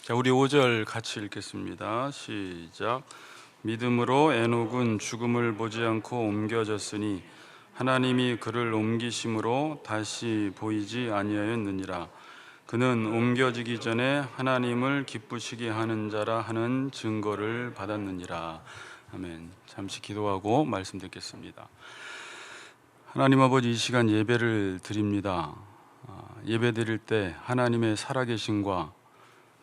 자, 우리 5절 같이 읽겠습니다. 시작. 믿음으로 에녹은 죽음을 보지 않고 옮겨졌으니 하나님이 그를 옮기심으로 다시 보이지 아니하였느니라. 그는 옮겨지기 전에 하나님을 기쁘시게 하는 자라 하는 증거를 받았느니라. 아멘. 잠시 기도하고 말씀 듣겠습니다. 하나님 아버지, 이 시간 예배를 드립니다. 예배 드릴 때 하나님의 살아계심과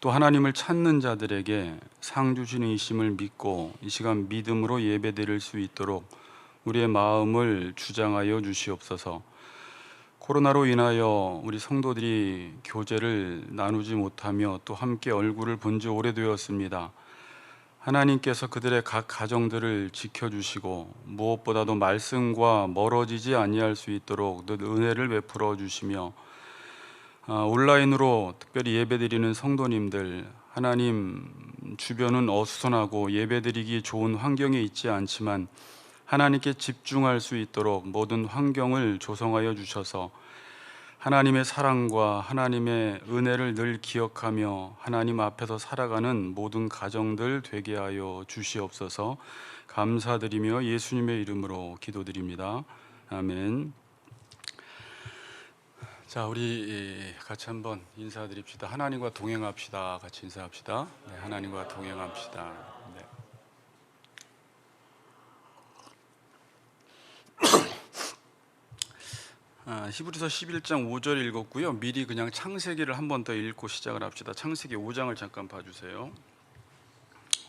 또 하나님을 찾는 자들에게 상 주시는 이심을 믿고 이 시간 믿음으로 예배 드릴 수 있도록 우리의 마음을 주장하여 주시옵소서. 코로나로 인하여 우리 성도들이 교제를 나누지 못하며 또 함께 얼굴을 본 지 오래되었습니다. 하나님께서 그들의 각 가정들을 지켜주시고 무엇보다도 말씀과 멀어지지 아니할 수 있도록 늘 은혜를 베풀어 주시며 온라인으로 특별히 예배드리는 성도님들, 하나님 주변은 어수선하고 예배드리기 좋은 환경에 있지 않지만 하나님께 집중할 수 있도록 모든 환경을 조성하여 주셔서 하나님의 사랑과 하나님의 은혜를 늘 기억하며 하나님 앞에서 살아가는 모든 가정들 되게 하여 주시옵소서. 감사드리며 예수님의 이름으로 기도드립니다. 아멘. 자, 우리 같이 한번 인사드립시다. 하나님과 동행합시다. 같이 인사합시다. 네, 하나님과 동행합시다. 네. 히브리서 11장 5절 읽었고요. 미리 그냥 창세기를 한 번 더 읽고 시작을 합시다. 창세기 5장을 잠깐 봐주세요.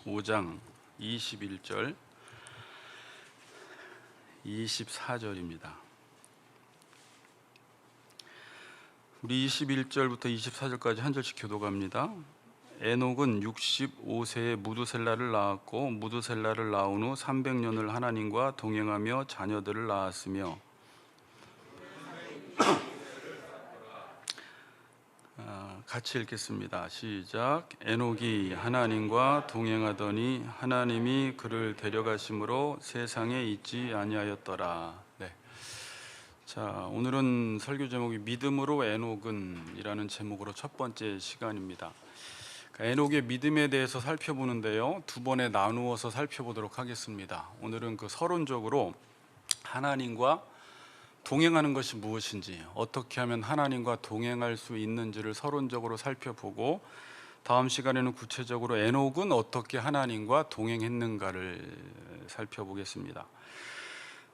5장 21절 24절입니다. 우리 21절부터 24절까지 한 절씩 교독합니다. 에녹은 65세에 무두셀라를 낳았고 무두셀라를 낳은 후 300년을 하나님과 동행하며 자녀들을 낳았으며 같이 읽겠습니다. 시작. 에녹이 하나님과 동행하더니 하나님이 그를 데려가심으로 세상에 있지 아니하였더라. 네. 자, 오늘은 설교 제목이 믿음으로 에녹은 이라는 제목으로 첫 번째 시간입니다. 에녹의 믿음에 대해서 살펴보는데요, 두 번에 나누어서 살펴보도록 하겠습니다. 오늘은 그 서론적으로 하나님과 동행하는 것이 무엇인지, 어떻게 하면 하나님과 동행할 수 있는지를 서론적으로 살펴보고, 다음 시간에는 구체적으로 에녹은 어떻게 하나님과 동행했는가를 살펴보겠습니다.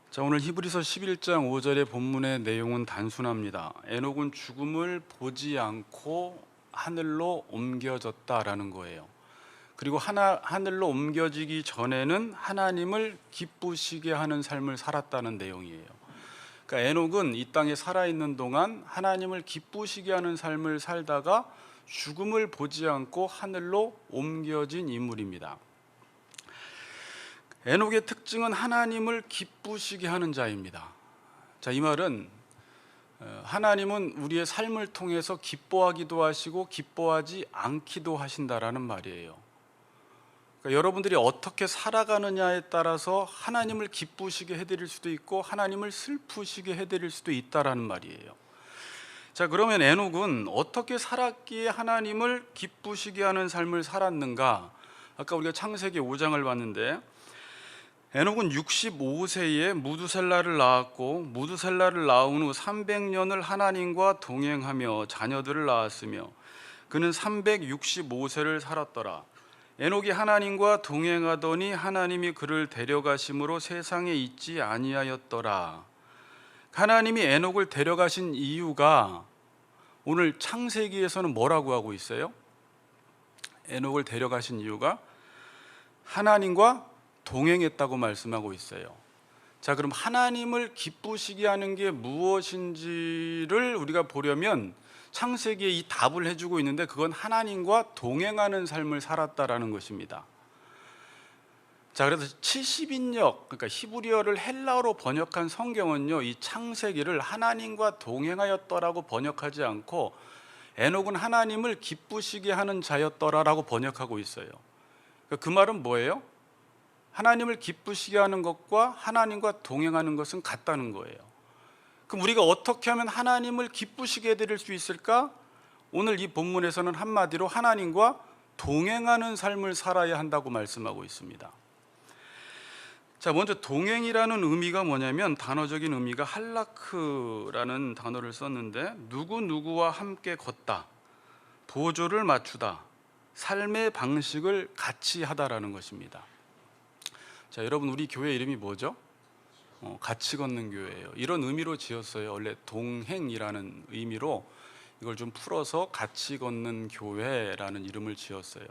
자, 오늘 히브리서 11장 5절의 본문의 내용은 단순합니다. 에녹은 죽음을 보지 않고 하늘로 옮겨졌다라는 거예요. 그리고 하늘로 옮겨지기 전에는 하나님을 기쁘시게 하는 삶을 살았다는 내용이에요. 그러니까 에녹은 이 땅에 살아있는 동안 하나님을 기쁘시게 하는 삶을 살다가 죽음을 보지 않고 하늘로 옮겨진 인물입니다. 에녹의 특징은 하나님을 기쁘시게 하는 자입니다. 자, 이 말은 하나님은 우리의 삶을 통해서 기뻐하기도 하시고 기뻐하지 않기도 하신다라는 말이에요. 그러니까 여러분들이 어떻게 살아가느냐에 따라서 하나님을 기쁘시게 해드릴 수도 있고 하나님을 슬프시게 해드릴 수도 있다라는 말이에요. 자, 그러면 에녹은 어떻게 살았기에 하나님을 기쁘시게 하는 삶을 살았는가? 아까 우리가 창세기 5장을 봤는데 에녹은 65세에 무두셀라를 낳았고 무두셀라를 낳은 후 300년을 하나님과 동행하며 자녀들을 낳았으며 그는 365세를 살았더라. 에녹이 하나님과 동행하더니 하나님이 그를 데려가심으로 세상에 있지 아니하였더라. 하나님이 에녹을 데려가신 이유가 오늘 창세기에서는 뭐라고 하고 있어요? 에녹을 데려가신 이유가 하나님과 동행했다고 말씀하고 있어요. 자, 그럼 하나님을 기쁘시게 하는 게 무엇인지를 우리가 보려면 창세기에 이 답을 해주고 있는데 그건 하나님과 동행하는 삶을 살았다라는 것입니다. 자, 그래서 70인역, 그러니까 히브리어를 헬라어로 번역한 성경은요, 이 창세기를 하나님과 동행하였더라고 번역하지 않고 에녹은 하나님을 기쁘시게 하는 자였더라라고 번역하고 있어요. 그러니까 그 말은 뭐예요? 하나님을 기쁘시게 하는 것과 하나님과 동행하는 것은 같다는 거예요. 그럼 우리가 어떻게 하면 하나님을 기쁘시게 해드릴 수 있을까? 오늘 이 본문에서는 한마디로 하나님과 동행하는 삶을 살아야 한다고 말씀하고 있습니다. 자, 먼저 동행이라는 의미가 뭐냐면 단어적인 의미가 할라크라는 단어를 썼는데 누구누구와 함께 걷다, 보조를 맞추다, 삶의 방식을 같이 하다라는 것입니다. 자, 여러분, 우리 교회 이름이 뭐죠? 같이 걷는 교회예요. 이런 의미로 지었어요. 원래 동행이라는 의미로 이걸 좀 풀어서 같이 걷는 교회라는 이름을 지었어요.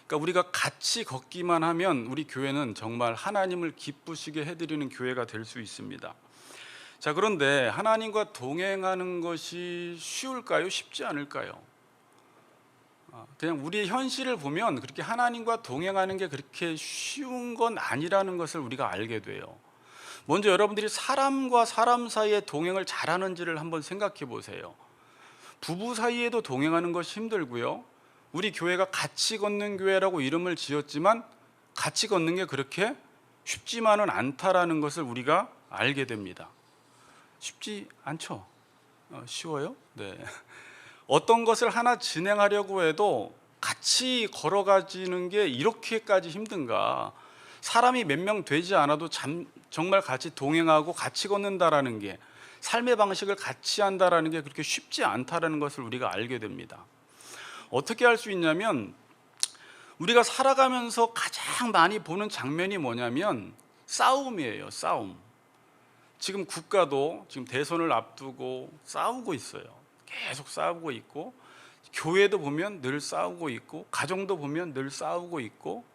그러니까 우리가 같이 걷기만 하면 우리 교회는 정말 하나님을 기쁘시게 해드리는 교회가 될 수 있습니다. 자, 그런데 하나님과 동행하는 것이 쉬울까요? 쉽지 않을까요? 그냥 우리의 현실을 보면 그렇게 하나님과 동행하는 게 그렇게 쉬운 건 아니라는 것을 우리가 알게 돼요. 먼저 여러분들이 사람과 사람 사이의 동행을 잘하는지를 한번 생각해 보세요. 부부 사이에도 동행하는 것이 힘들고요. 우리 교회가 같이 걷는 교회라고 이름을 지었지만 같이 걷는 게 그렇게 쉽지만은 않다라는 것을 우리가 알게 됩니다. 쉽지 않죠? 쉬워요? 네. 어떤 것을 하나 진행하려고 해도 같이 걸어가지는 게 이렇게까지 힘든가? 사람이 몇 명 되지 않아도 정말 같이 동행하고 같이 걷는다라는 게, 삶의 방식을 같이 한다라는 게 그렇게 쉽지 않다라는 것을 우리가 알게 됩니다. 어떻게 할 수 있냐면, 우리가 살아가면서 가장 많이 보는 장면이 뭐냐면 싸움이에요. 싸움. 지금 국가도 지금 대선을 앞두고 싸우고 있어요. 계속 싸우고 있고, 교회도 보면 늘 싸우고 있고, 가정도 보면 늘 싸우고 있고,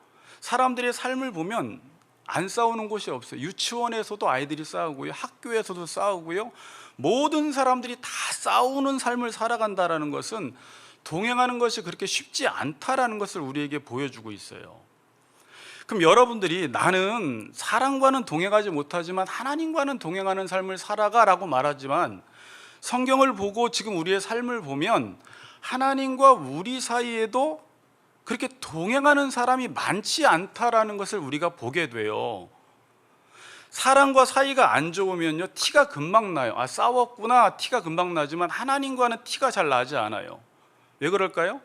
사람들의 삶을 보면 안 싸우는 곳이 없어요. 유치원에서도 아이들이 싸우고요, 학교에서도 싸우고요, 모든 사람들이 다 싸우는 삶을 살아간다라는 것은 동행하는 것이 그렇게 쉽지 않다라는 것을 우리에게 보여주고 있어요. 그럼 여러분들이 나는 사람과는 동행하지 못하지만 하나님과는 동행하는 삶을 살아가라고 말하지만, 성경을 보고 지금 우리의 삶을 보면 하나님과 우리 사이에도 그렇게 동행하는 사람이 많지 않다라는 것을 우리가 보게 돼요. 사람과 사이가 안 좋으면요, 티가 금방 나요. 싸웠구나, 티가 금방 나지만 하나님과는 티가 잘 나지 않아요. 왜 그럴까요?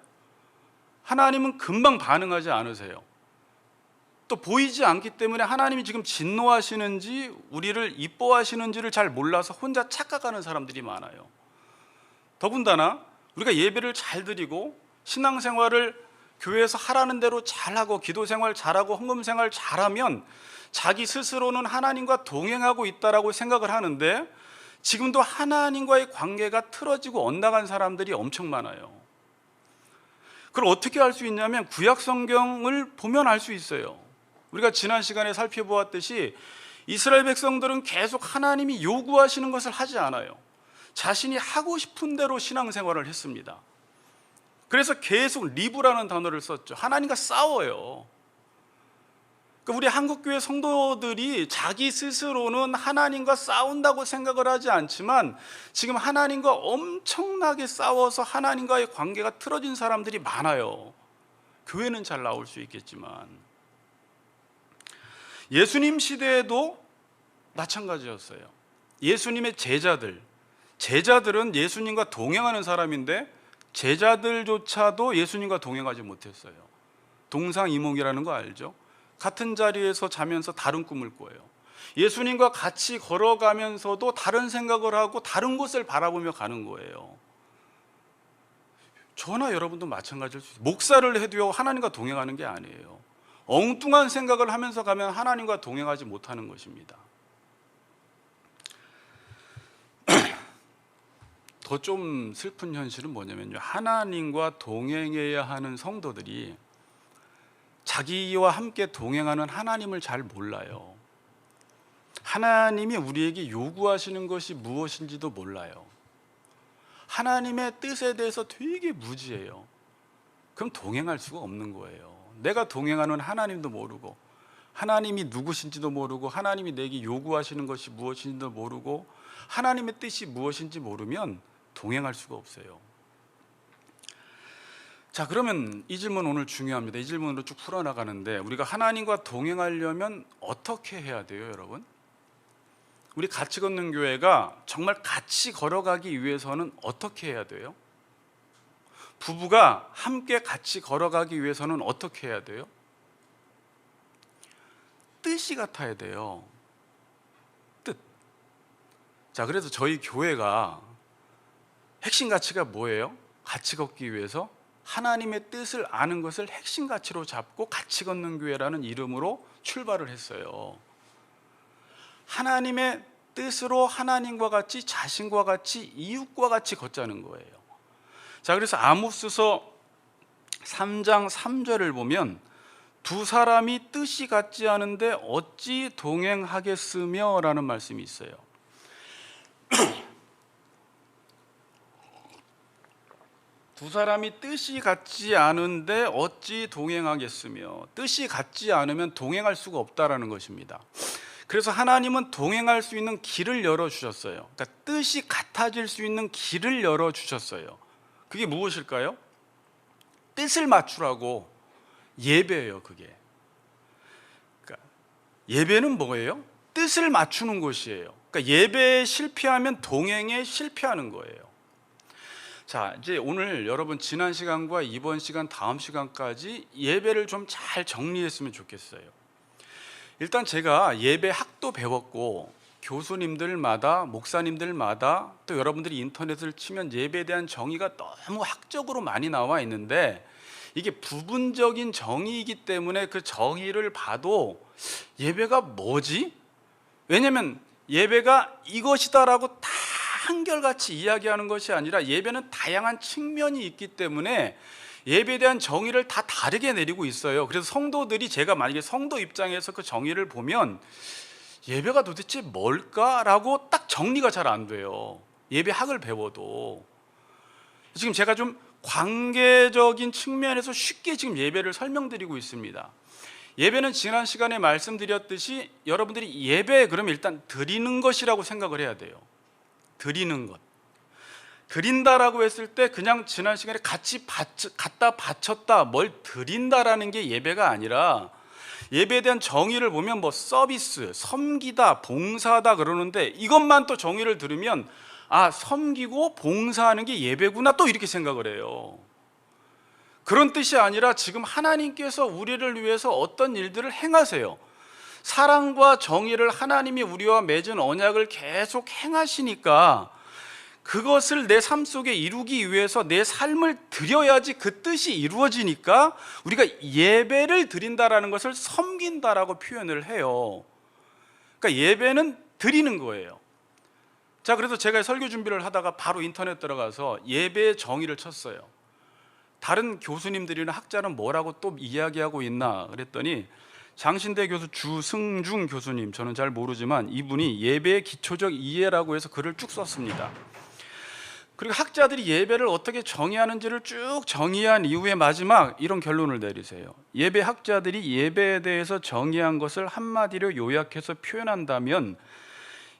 하나님은 금방 반응하지 않으세요. 또 보이지 않기 때문에 하나님이 지금 진노하시는지 우리를 이뻐하시는지를 잘 몰라서 혼자 착각하는 사람들이 많아요. 더군다나 우리가 예배를 잘 드리고 신앙생활을 교회에서 하라는 대로 잘하고 기도생활 잘하고 헌금생활 잘하면 자기 스스로는 하나님과 동행하고 있다라고 생각을 하는데, 지금도 하나님과의 관계가 틀어지고 엇나간 사람들이 엄청 많아요. 그걸 어떻게 알 수 있냐면 구약 성경을 보면 알 수 있어요. 우리가 지난 시간에 살펴보았듯이 이스라엘 백성들은 계속 하나님이 요구하시는 것을 하지 않아요. 자신이 하고 싶은 대로 신앙생활을 했습니다. 그래서 계속 리브라는 단어를 썼죠. 하나님과 싸워요. 그러니까 우리 한국교회 성도들이 자기 스스로는 하나님과 싸운다고 생각을 하지 않지만 지금 하나님과 엄청나게 싸워서 하나님과의 관계가 틀어진 사람들이 많아요. 교회는 잘 나올 수 있겠지만 예수님 시대에도 마찬가지였어요. 예수님의 제자들은 예수님과 동행하는 사람인데 제자들조차도 예수님과 동행하지 못했어요. 동상이몽이라는 거 알죠? 같은 자리에서 자면서 다른 꿈을 꿔요. 예수님과 같이 걸어가면서도 다른 생각을 하고 다른 곳을 바라보며 가는 거예요. 저나 여러분도 마찬가지일 수 있어요. 목사를 해도요, 하나님과 동행하는 게 아니에요. 엉뚱한 생각을 하면서 가면 하나님과 동행하지 못하는 것입니다. 더 좀 슬픈 현실은 뭐냐면요, 하나님과 동행해야 하는 성도들이 자기와 함께 동행하는 하나님을 잘 몰라요. 하나님이 우리에게 요구하시는 것이 무엇인지도 몰라요. 하나님의 뜻에 대해서 되게 무지해요. 그럼 동행할 수가 없는 거예요. 내가 동행하는 하나님도 모르고, 하나님이 누구신지도 모르고, 하나님이 내게 요구하시는 것이 무엇인지도 모르고, 하나님의 뜻이 무엇인지 모르면 동행할 수가 없어요. 자, 그러면 이 질문 오늘 중요합니다. 이 질문으로 쭉 풀어나가는데, 우리가 하나님과 동행하려면 어떻게 해야 돼요, 여러분? 우리 같이 걷는 교회가 정말 같이 걸어가기 위해서는 어떻게 해야 돼요? 부부가 함께 같이 걸어가기 위해서는 어떻게 해야 돼요? 뜻이 같아야 돼요. 뜻. 자, 그래서 저희 교회가 핵심 가치가 뭐예요? 같이 걷기 위해서 하나님의 뜻을 아는 것을 핵심 가치로 잡고 같이 걷는 교회라는 이름으로 출발을 했어요. 하나님의 뜻으로 하나님과 같이, 자신과 같이, 이웃과 같이 걷자는 거예요. 자, 그래서 아모스서 3장 3절을 보면 두 사람이 뜻이 같지 않은데 어찌 동행하겠으며 라는 말씀이 있어요. 두 사람이 뜻이 같지 않은데 어찌 동행하겠으며, 뜻이 같지 않으면 동행할 수가 없다라는 것입니다. 그래서 하나님은 동행할 수 있는 길을 열어주셨어요. 그러니까 뜻이 같아질 수 있는 길을 열어주셨어요. 그게 무엇일까요? 뜻을 맞추라고. 예배예요. 그게. 그러니까 예배는 뭐예요? 뜻을 맞추는 것이에요. 그러니까 예배에 실패하면 동행에 실패하는 거예요. 자, 이제 오늘 여러분 지난 시간과 이번 시간, 다음 시간까지 예배를 좀 잘 정리했으면 좋겠어요. 일단 제가 예배 학도 배웠고, 교수님들마다, 목사님들마다, 또 여러분들이 인터넷을 치면 예배에 대한 정의가 너무 학적으로 많이 나와 있는데, 이게 부분적인 정의이기 때문에 그 정의를 봐도 예배가 뭐지? 왜냐면 예배가 이것이다라고 다 한결같이 이야기하는 것이 아니라 예배는 다양한 측면이 있기 때문에 예배에 대한 정의를 다 다르게 내리고 있어요. 그래서 성도들이, 제가 만약에 성도 입장에서 그 정의를 보면 예배가 도대체 뭘까라고 딱 정리가 잘 안 돼요. 예배학을 배워도. 지금 제가 좀 관계적인 측면에서 쉽게 지금 예배를 설명드리고 있습니다. 예배는 지난 시간에 말씀드렸듯이 여러분들이 예배 그러면 일단 드리는 것이라고 생각을 해야 돼요. 드리는 것. 드린다라고 했을 때 그냥 지난 시간에 같이 갖다 바쳤다, 뭘 드린다라는 게 예배가 아니라, 예배에 대한 정의를 보면 뭐 서비스, 섬기다, 봉사하다 그러는데, 이것만 또 정의를 들으면 아, 섬기고 봉사하는 게 예배구나, 또 이렇게 생각을 해요. 그런 뜻이 아니라 지금 하나님께서 우리를 위해서 어떤 일들을 행하세요. 사랑과 정의를 하나님이 우리와 맺은 언약을 계속 행하시니까 그것을 내 삶 속에 이루기 위해서 내 삶을 드려야지 그 뜻이 이루어지니까 우리가 예배를 드린다라는 것을 섬긴다라고 표현을 해요. 그러니까 예배는 드리는 거예요. 자, 그래서 제가 설교 준비를 하다가 바로 인터넷 들어가서 예배의 정의를 쳤어요. 다른 교수님들이나 학자는 뭐라고 또 이야기하고 있나 그랬더니, 장신대 교수 주승중 교수님, 저는 잘 모르지만 이분이 예배의 기초적 이해라고 해서 글을 쭉 썼습니다. 그리고 학자들이 예배를 어떻게 정의하는지를 쭉 정의한 이후에 마지막 이런 결론을 내리세요. 예배 학자들이 예배에 대해서 정의한 것을 한마디로 요약해서 표현한다면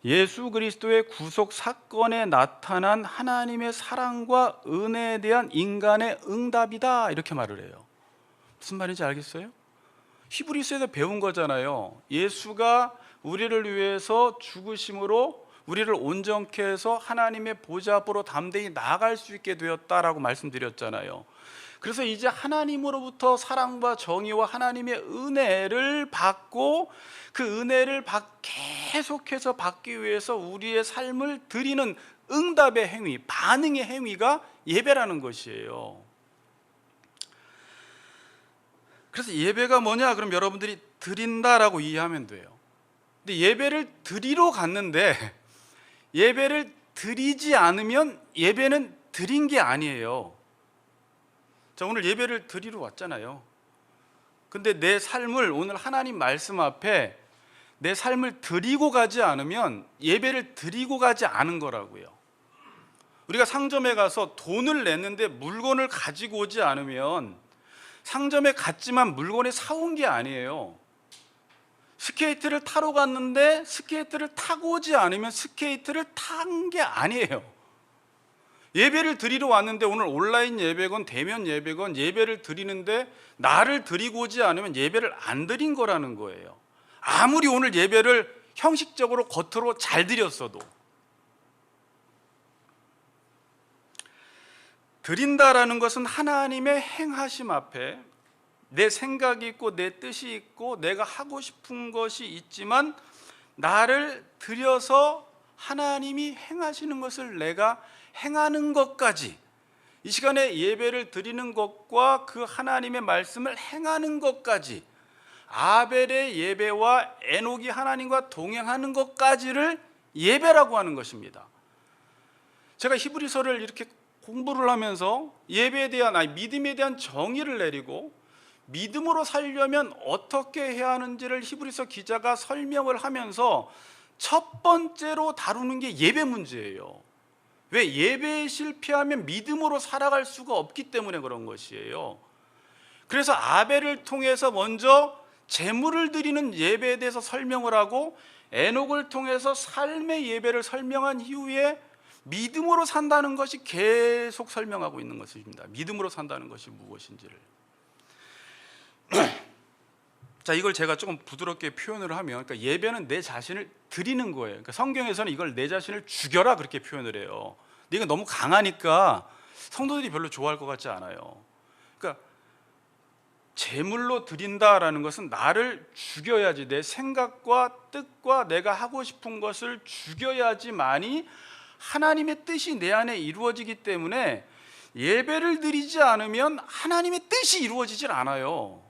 예수 그리스도의 구속 사건에 나타난 하나님의 사랑과 은혜에 대한 인간의 응답이다, 이렇게 말을 해요. 무슨 말인지 알겠어요? 히브리서에서 배운 거잖아요. 예수가 우리를 위해서 죽으심으로 우리를 온전케 해서 하나님의 보좌 앞으로 담대히 나아갈 수 있게 되었다라고 말씀드렸잖아요. 그래서 이제 하나님으로부터 사랑과 정의와 하나님의 은혜를 받고, 그 은혜를 계속해서 받기 위해서 우리의 삶을 드리는 응답의 행위, 반응의 행위가 예배라는 것이에요. 그래서 예배가 뭐냐? 그럼 여러분들이 드린다라고 이해하면 돼요. 근데 예배를 드리러 갔는데 예배를 드리지 않으면 예배는 드린 게 아니에요. 자, 오늘 예배를 드리러 왔잖아요. 근데 내 삶을 오늘 하나님 말씀 앞에 내 삶을 드리고 가지 않으면 예배를 드리고 가지 않은 거라고요. 우리가 상점에 가서 돈을 냈는데 물건을 가지고 오지 않으면 상점에 갔지만 물건을 사온 게 아니에요. 스케이트를 타러 갔는데 스케이트를 타고 오지 않으면 스케이트를 탄 게 아니에요. 예배를 드리러 왔는데, 오늘 온라인 예배건 대면 예배건 예배를 드리는데 나를 드리고 오지 않으면 예배를 안 드린 거라는 거예요. 아무리 오늘 예배를 형식적으로 겉으로 잘 드렸어도. 드린다라는 것은 하나님의 행하심 앞에 내 생각이 있고 내 뜻이 있고 내가 하고 싶은 것이 있지만 나를 들여서 하나님이 행하시는 것을 내가 행하는 것까지, 이 시간에 예배를 드리는 것과 그 하나님의 말씀을 행하는 것까지, 아벨의 예배와 에녹이 하나님과 동행하는 것까지를 예배라고 하는 것입니다. 제가 히브리서를 이렇게 공부를 하면서 예배에 대한, 믿음에 대한 정의를 내리고 믿음으로 살려면 어떻게 해야 하는지를 히브리서 기자가 설명을 하면서 첫 번째로 다루는 게 예배 문제예요. 왜? 예배에 실패하면 믿음으로 살아갈 수가 없기 때문에 그런 것이에요. 그래서 아벨을 통해서 먼저 제물을 드리는 예배에 대해서 설명을 하고 에녹을 통해서 삶의 예배를 설명한 이후에 믿음으로 산다는 것이 계속 설명하고 있는 것입니다. 믿음으로 산다는 것이 무엇인지를. 자, 이걸 제가 조금 부드럽게 표현을 하면, 그러니까 예배는 내 자신을 드리는 거예요. 그러니까 성경에서는 이걸 내 자신을 죽여라 그렇게 표현을 해요. 근데 이건 너무 강하니까 성도들이 별로 좋아할 것 같지 않아요. 그러니까 제물로 드린다라는 것은 나를 죽여야지, 내 생각과 뜻과 내가 하고 싶은 것을 죽여야지만이 하나님의 뜻이 내 안에 이루어지기 때문에 예배를 드리지 않으면 하나님의 뜻이 이루어지질 않아요.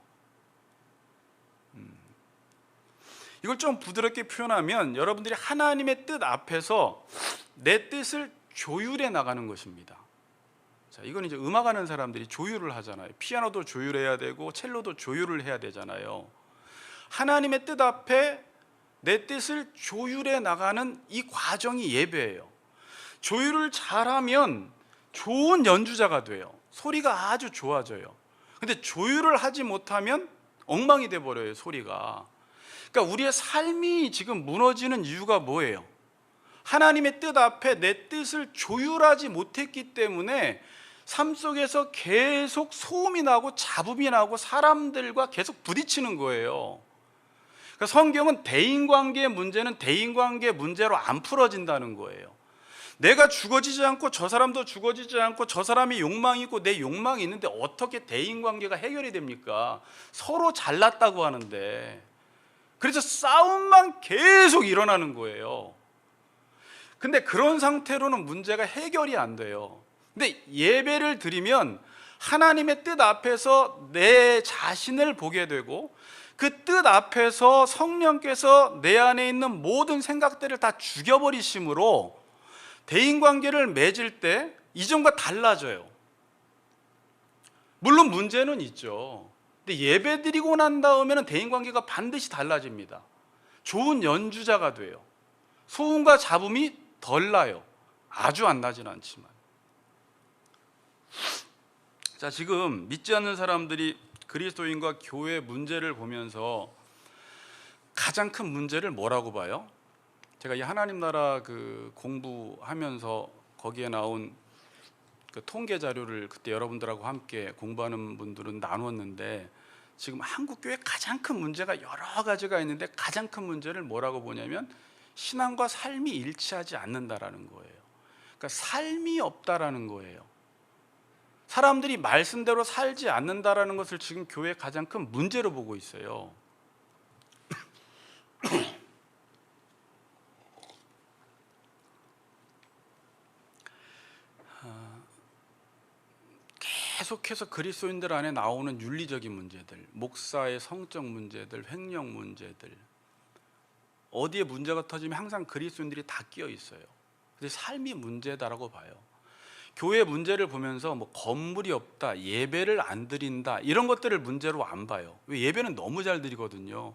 이걸 좀 부드럽게 표현하면 여러분들이 하나님의 뜻 앞에서 내 뜻을 조율해 나가는 것입니다. 자, 이건 이제 음악하는 사람들이 조율을 하잖아요. 피아노도 조율해야 되고 첼로도 조율을 해야 되잖아요. 하나님의 뜻 앞에 내 뜻을 조율해 나가는 이 과정이 예배예요. 조율을 잘하면 좋은 연주자가 돼요. 소리가 아주 좋아져요. 근데 조율을 하지 못하면 엉망이 돼 버려요, 소리가. 그러니까 우리의 삶이 지금 무너지는 이유가 뭐예요? 하나님의 뜻 앞에 내 뜻을 조율하지 못했기 때문에 삶 속에서 계속 소음이 나고 잡음이 나고 사람들과 계속 부딪히는 거예요. 그러니까 성경은 대인관계의 문제는 대인관계의 문제로 안 풀어진다는 거예요. 내가 죽어지지 않고 저 사람도 죽어지지 않고 저 사람이 욕망이 있고 내 욕망이 있는데 어떻게 대인관계가 해결이 됩니까? 서로 잘났다고 하는데. 그래서 싸움만 계속 일어나는 거예요. 근데 그런 상태로는 문제가 해결이 안 돼요. 근데 예배를 드리면 하나님의 뜻 앞에서 내 자신을 보게 되고 그 뜻 앞에서 성령께서 내 안에 있는 모든 생각들을 다 죽여버리심으로 대인관계를 맺을 때 이전과 달라져요. 물론 문제는 있죠. 근데 예배 드리고 난 다음에는 대인관계가 반드시 달라집니다. 좋은 연주자가 돼요. 소음과 잡음이 덜 나요. 아주 안 나진 않지만. 자, 지금 믿지 않는 사람들이 그리스도인과 교회 문제를 보면서 가장 큰 문제를 뭐라고 봐요? 제가 이 하나님 나라 그 공부하면서 거기에 나온 그 통계 자료를 그때 여러분들하고 함께 공부하는 분들은 나눴는데, 지금 한국 교회 가장 큰 문제가 여러 가지가 있는데 가장 큰 문제를 뭐라고 보냐면 신앙과 삶이 일치하지 않는다라는 거예요. 그러니까 삶이 없다라는 거예요. 사람들이 말씀대로 살지 않는다라는 것을 지금 교회의 가장 큰 문제로 보고 있어요. 계속해서 그리스도인들 안에 나오는 윤리적인 문제들, 목사의 성적 문제들, 횡령 문제들, 어디에 문제가 터지면 항상 그리스도인들이 다 끼어 있어요. 그래서 삶이 문제다라고 봐요. 교회 문제를 보면서 뭐 건물이 없다, 예배를 안 드린다, 이런 것들을 문제로 안 봐요. 왜? 예배는 너무 잘 드리거든요.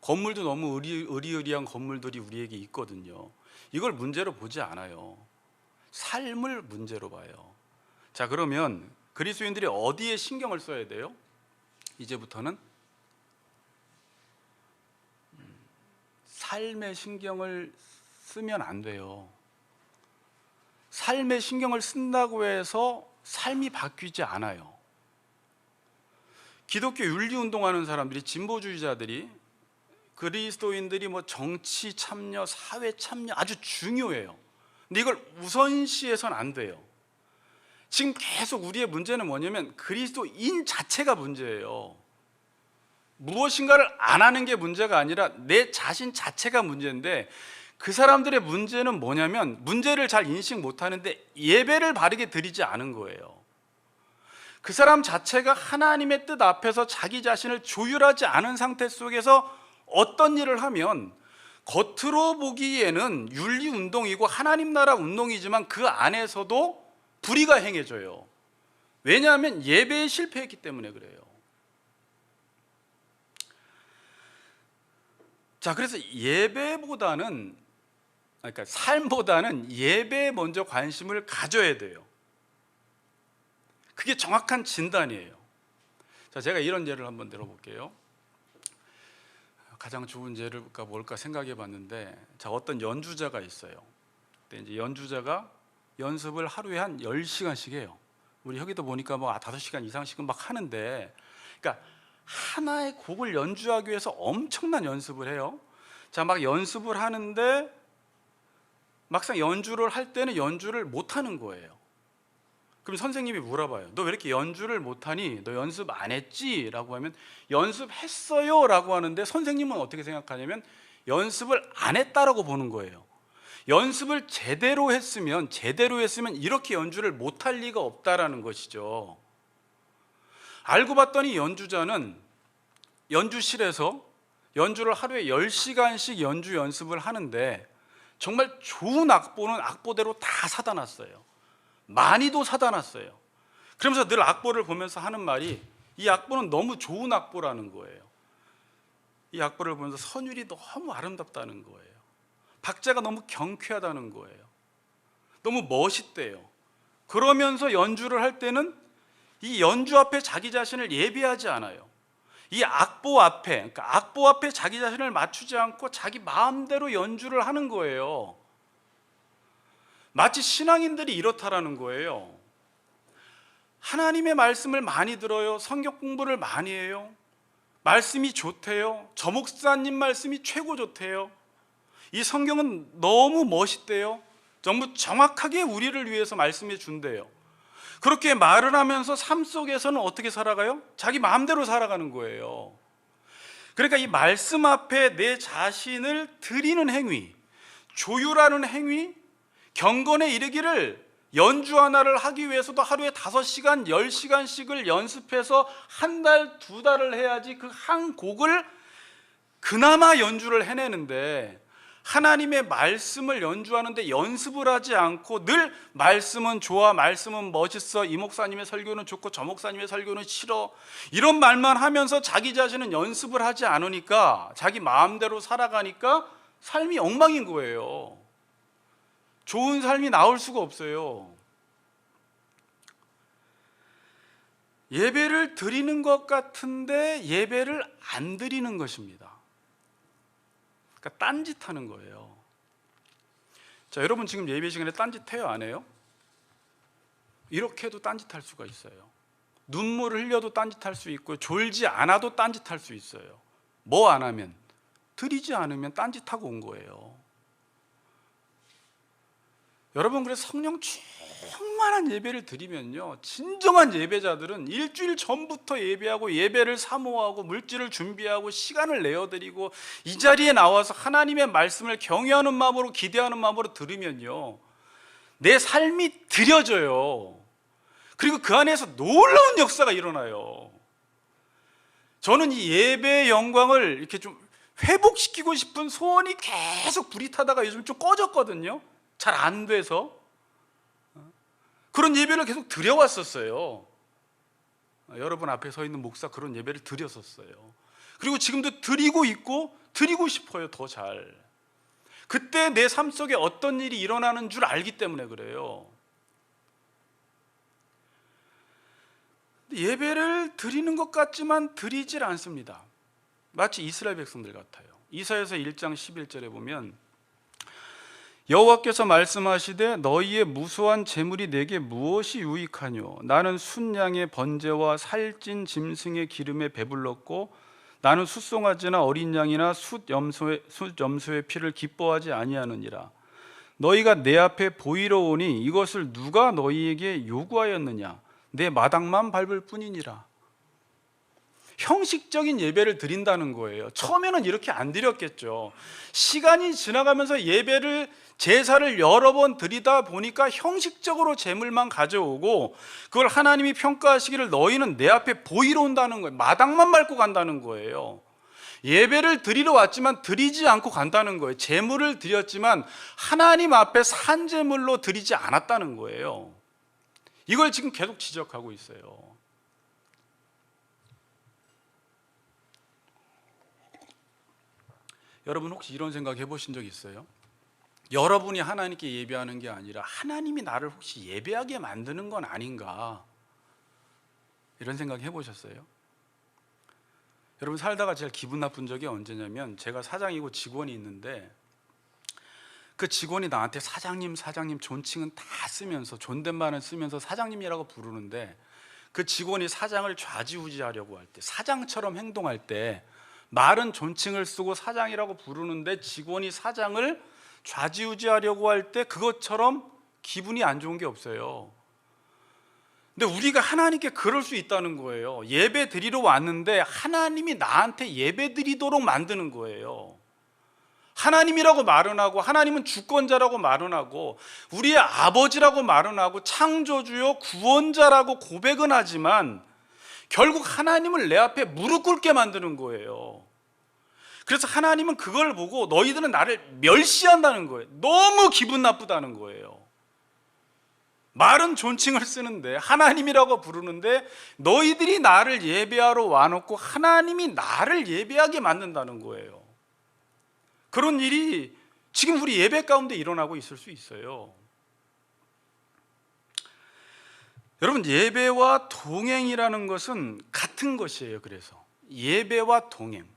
건물도 너무 의리의리한 건물들이 우리에게 있거든요. 이걸 문제로 보지 않아요. 삶을 문제로 봐요. 자, 그러면 그리스도인들이 어디에 신경을 써야 돼요? 이제부터는 삶에 신경을 쓰면 안 돼요. 삶에 신경을 쓴다고 해서 삶이 바뀌지 않아요. 기독교 윤리운동하는 사람들이, 진보주의자들이, 그리스도인들이 뭐 정치 참여, 사회 참여 아주 중요해요. 근데 이걸 우선시해서는 안 돼요. 지금 계속 우리의 문제는 뭐냐면 그리스도인 자체가 문제예요. 무엇인가를 안 하는 게 문제가 아니라 내 자신 자체가 문제인데, 그 사람들의 문제는 뭐냐면 문제를 잘 인식 못하는데 예배를 바르게 드리지 않은 거예요. 그 사람 자체가 하나님의 뜻 앞에서 자기 자신을 조율하지 않은 상태 속에서 어떤 일을 하면 겉으로 보기에는 윤리운동이고 하나님 나라 운동이지만 그 안에서도 불의가 행해져요. 왜냐하면 예배에 실패했기 때문에 그래요. 자, 그래서 예배보다는, 그러니까 삶보다는 예배에 먼저 관심을 가져야 돼요. 그게 정확한 진단이에요. 자, 제가 이런 예를 한번 들어볼게요. 가장 좋은 예가 뭘까 생각해 봤는데, 자, 어떤 연주자가 있어요. 근데 이제 연주자가 연습을 하루에 한 10시간씩 해요. 우리 여기도 보니까 뭐 5시간 이상씩은 막 하는데, 그러니까 하나의 곡을 연주하기 위해서 엄청난 연습을 해요. 자, 막 연습을 하는데 막상 연주를 할 때는 연주를 못 하는 거예요. 그럼 선생님이 물어봐요. 너 왜 이렇게 연주를 못하니? 너 연습 안 했지? 라고 하면 연습했어요 라고 하는데, 선생님은 어떻게 생각하냐면 연습을 안 했다라고 보는 거예요. 연습을 제대로 했으면 이렇게 연주를 못할 리가 없다라는 것이죠. 알고 봤더니 연주자는 연주실에서 연주를 하루에 10시간씩 연주 연습을 하는데, 정말 좋은 악보는 악보대로 다 사다 놨어요. 많이도 사다 놨어요. 그러면서 늘 악보를 보면서 하는 말이, 이 악보는 너무 좋은 악보라는 거예요. 이 악보를 보면서 선율이 너무 아름답다는 거예요. 박자가 너무 경쾌하다는 거예요. 너무 멋있대요. 그러면서 연주를 할 때는 이 연주 앞에 자기 자신을 예비하지 않아요. 이 악보 앞에, 그러니까 악보 앞에 자기 자신을 맞추지 않고 자기 마음대로 연주를 하는 거예요. 마치 신앙인들이 이렇다라는 거예요. 하나님의 말씀을 많이 들어요. 성경 공부를 많이 해요. 말씀이 좋대요. 저 목사님 말씀이 최고 좋대요. 이 성경은 너무 멋있대요. 너무 정확하게 우리를 위해서 말씀해 준대요. 그렇게 말을 하면서 삶 속에서는 어떻게 살아가요? 자기 마음대로 살아가는 거예요. 그러니까 이 말씀 앞에 내 자신을 드리는 행위, 조율하는 행위, 경건에 이르기를 연주 하나를 하기 위해서도 하루에 5시간, 10시간씩을 연습해서 한 달, 2달을 해야지 그 한 곡을 그나마 연주를 해내는데, 하나님의 말씀을 연주하는데 연습을 하지 않고 늘 말씀은 좋아, 말씀은 멋있어, 이 목사님의 설교는 좋고 저 목사님의 설교는 싫어, 이런 말만 하면서 자기 자신은 연습을 하지 않으니까, 자기 마음대로 살아가니까 삶이 엉망인 거예요. 좋은 삶이 나올 수가 없어요. 예배를 드리는 것 같은데 예배를 안 드리는 것입니다. 그러니까 딴짓하는 거예요. 자, 여러분 지금 예배 시간에 딴짓해요, 안 해요? 이렇게 해도 딴짓할 수가 있어요. 눈물을 흘려도 딴짓할 수 있고, 졸지 않아도 딴짓할 수 있어요. 뭐 안 하면? 드리지 않으면 딴짓하고 온 거예요. 여러분, 그래서 성령 충만한 예배를 드리면요, 진정한 예배자들은 일주일 전부터 예배하고 예배를 사모하고 물질을 준비하고 시간을 내어드리고 이 자리에 나와서 하나님의 말씀을 경외하는 마음으로, 기대하는 마음으로 들으면요, 내 삶이 드려져요. 그리고 그 안에서 놀라운 역사가 일어나요. 저는 이 예배의 영광을 이렇게 좀 회복시키고 싶은 소원이 계속 불이 타다가 요즘 좀 꺼졌거든요. 잘 안 돼서. 그런 예배를 계속 드려왔었어요. 여러분 앞에 서 있는 목사 그런 예배를 드렸었어요. 그리고 지금도 드리고 있고 드리고 싶어요. 더 잘. 그때 내 삶 속에 어떤 일이 일어나는 줄 알기 때문에 그래요. 예배를 드리는 것 같지만 드리질 않습니다. 마치 이스라엘 백성들 같아요. 이사야서 1장 11절에 보면, 여호와께서 말씀하시되 너희의 무수한 재물이 내게 무엇이 유익하뇨? 나는 순양의 번제와 살찐 짐승의 기름에 배불렀고 나는 숫송아지나 어린 양이나 숫염소의 피를 기뻐하지 아니하느니라. 너희가 내 앞에 보이러 오니 이것을 누가 너희에게 요구하였느냐? 내 마당만 밟을 뿐이니라. 형식적인 예배를 드린다는 거예요. 처음에는 이렇게 안 드렸겠죠. 시간이 지나가면서 제사를 여러 번 드리다 보니까 형식적으로 제물만 가져오고 그걸 하나님이 평가하시기를 너희는 내 앞에 보이러 온다는 거예요. 마당만 밟고 간다는 거예요. 예배를 드리러 왔지만 드리지 않고 간다는 거예요. 제물을 드렸지만 하나님 앞에 산제물로 드리지 않았다는 거예요. 이걸 지금 계속 지적하고 있어요. 여러분 혹시 이런 생각 해보신 적 있어요? 여러분이 하나님께 예배하는 게 아니라 하나님이 나를 혹시 예배하게 만드는 건 아닌가? 이런 생각 해보셨어요? 여러분 살다가 제일 기분 나쁜 적이 언제냐면, 제가 사장이고 직원이 있는데 그 직원이 나한테 사장님 존칭은 다 쓰면서, 존댓말은 쓰면서 사장님이라고 부르는데, 그 직원이 사장을 좌지우지하려고 할 때, 사장처럼 행동할 때 말은 존칭을 쓰고 사장이라고 부르는데 직원이 사장을 좌지우지하려고 할 때 그것처럼 기분이 안 좋은 게 없어요. 근데 우리가 하나님께 그럴 수 있다는 거예요. 예배 드리러 왔는데 하나님이 나한테 예배 드리도록 만드는 거예요. 하나님이라고 말은 하고, 하나님은 주권자라고 말은 하고, 우리의 아버지라고 말은 하고, 창조주요 구원자라고 고백은 하지만 결국 하나님을 내 앞에 무릎 꿇게 만드는 거예요. 그래서 하나님은 그걸 보고 너희들은 나를 멸시한다는 거예요. 너무 기분 나쁘다는 거예요. 말은 존칭을 쓰는데, 하나님이라고 부르는데 너희들이 나를 예배하러 와놓고 하나님이 나를 예배하게 만든다는 거예요. 그런 일이 지금 우리 예배 가운데 일어나고 있을 수 있어요. 여러분, 예배와 동행이라는 것은 같은 것이에요. 그래서 예배와 동행,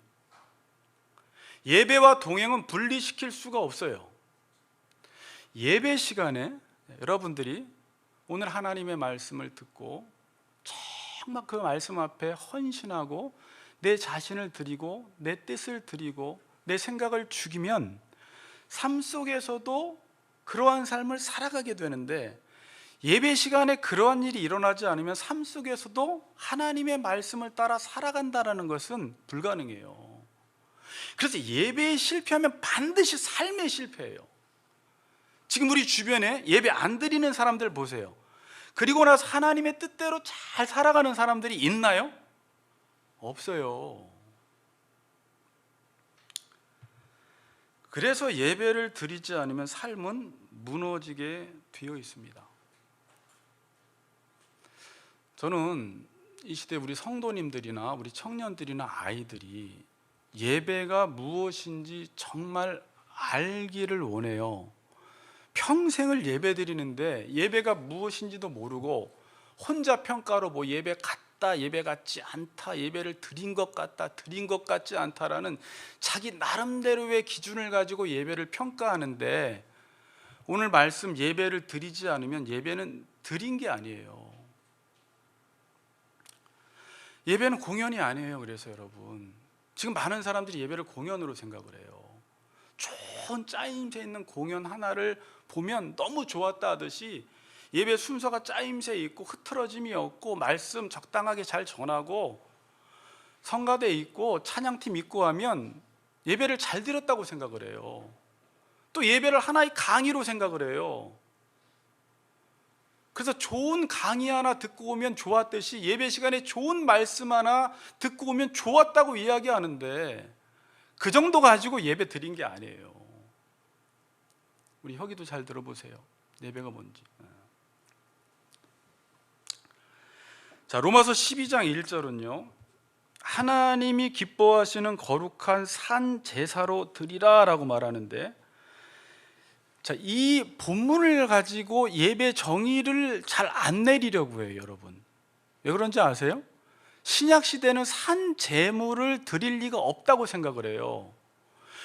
예배와 동행은 분리시킬 수가 없어요. 예배 시간에 여러분들이 오늘 하나님의 말씀을 듣고 정말 그 말씀 앞에 헌신하고 내 자신을 드리고 내 뜻을 드리고 내 생각을 죽이면 삶 속에서도 그러한 삶을 살아가게 되는데, 예배 시간에 그러한 일이 일어나지 않으면 삶 속에서도 하나님의 말씀을 따라 살아간다는 것은 불가능해요. 그래서 예배에 실패하면 반드시 삶에 실패해요. 지금 우리 주변에 예배 안 드리는 사람들 보세요. 그리고 나서 하나님의 뜻대로 잘 살아가는 사람들이 있나요? 없어요. 그래서 예배를 드리지 않으면 삶은 무너지게 되어 있습니다. 저는 이 시대 우리 성도님들이나 우리 청년들이나 아이들이 예배가 무엇인지 정말 알기를 원해요. 평생을 예배 드리는데 예배가 무엇인지도 모르고 혼자 평가로 뭐 예배 같다, 예배 같지 않다, 예배를 드린 것 같다, 드린 것 같지 않다라는 자기 나름대로의 기준을 가지고 예배를 평가하는데, 오늘 말씀 예배를 드리지 않으면 예배는 드린 게 아니에요. 예배는 공연이 아니에요. 그래서 여러분, 지금 많은 사람들이 예배를 공연으로 생각을 해요. 좋은 짜임새 있는 공연 하나를 보면 너무 좋았다 하듯이 예배 순서가 짜임새 있고 흐트러짐이 없고 말씀 적당하게 잘 전하고 성가대 있고 찬양팀 있고 하면 예배를 잘 드렸다고 생각을 해요. 또 예배를 하나의 강의로 생각을 해요. 그래서 좋은 강의 하나 듣고 오면 좋았듯이 예배 시간에 좋은 말씀 하나 듣고 오면 좋았다고 이야기하는데, 그 정도 가지고 예배 드린 게 아니에요. 우리 혁이도 잘 들어보세요. 예배가 뭔지. 자, 로마서 12장 1절은요, 하나님이 기뻐하시는 거룩한 산 제사로 드리라 라고 말하는데, 자, 이 본문을 가지고 예배 정의를 잘 안 내리려고 해요. 여러분, 왜 그런지 아세요? 신약 시대는 산 제물을 드릴 리가 없다고 생각을 해요.